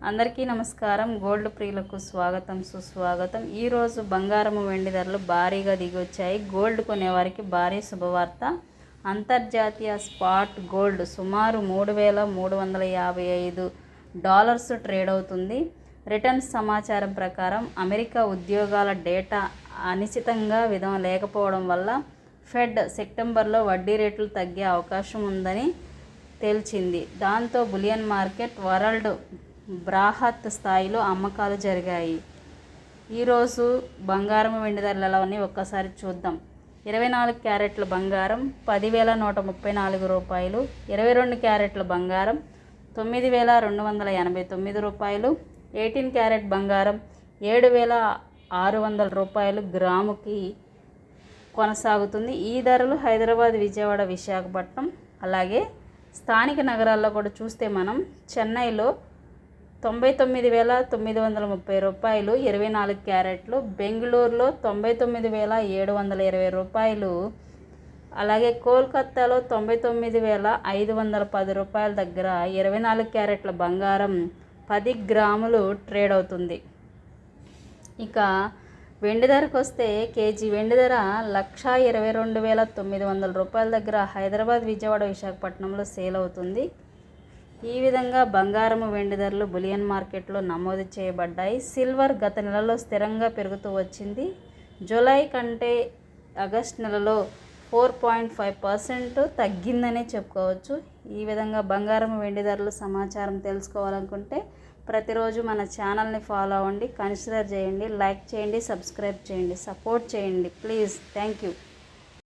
అందరికీ నమస్కారం. గోల్డ్ ప్రియులకు స్వాగతం సుస్వాగతం. ఈరోజు బంగారము వెండి ధరలు భారీగా దిగొచ్చాయి. గోల్డ్ కొనేవారికి భారీ శుభవార్త. అంతర్జాతీయ స్పాట్ గోల్డ్ సుమారు $3,355 ట్రేడ్ అవుతుంది. రిటర్న్స్ సమాచారం ప్రకారం అమెరికా ఉద్యోగాల డేటా అనిశ్చితంగా లేకపోవడం వల్ల ఫెడ్ సెప్టెంబర్లో వడ్డీ రేట్లు తగ్గే అవకాశం ఉందని తేల్చింది. దాంతో బులియన్ మార్కెట్ వరల్డ్ బృహత్ స్థాయిలో అమ్మకాలు జరిగాయి. ఈరోజు బంగారం వెండి ధరలు ఎలా ఉన్నాయి ఒక్కసారి చూద్దాం. 24 క్యారెట్ల బంగారం $10,134, 22 క్యారెట్ల బంగారం $9,289, 18 క్యారెట్ బంగారం $7,600 గ్రాముకి కొనసాగుతుంది. ఈ ధరలు హైదరాబాద్, విజయవాడ, విశాఖపట్నం అలాగే స్థానిక నగరాల్లో కూడా చూస్తే మనం చెన్నైలో $99,930 24 క్యారెట్లు, బెంగళూరులో $99,720, అలాగే కోల్కతాలో $99,510 దగ్గర 24 క్యారెట్ల బంగారం 10 గ్రాములు ట్రేడ్ అవుతుంది. ఇక వెండి ధరకు వస్తే కేజీ వెండి ధర $122,900 దగ్గర హైదరాబాద్, విజయవాడ, విశాఖపట్నంలో సేల్ అవుతుంది. ఈ విధంగా బంగారము వెండి ధరలు బులియన్ మార్కెట్లో నమోదు చేయబడ్డాయి. సిల్వర్ గత నెలలో స్థిరంగా పెరుగుతూ వచ్చింది. జూలై కంటే ఆగస్ట్ నెలలో 4.5% తగ్గిందనే చెప్పుకోవచ్చు. ఈ విధంగా బంగారం వెండి ధరలు సమాచారం తెలుసుకోవాలనుకుంటే ప్రతిరోజు మన ఛానల్ని ఫాలో అవ్వండి, కన్సిడర్ చేయండి, లైక్ చేయండి, సబ్స్క్రైబ్ చేయండి, సపోర్ట్ చేయండి ప్లీజ్. Thank you.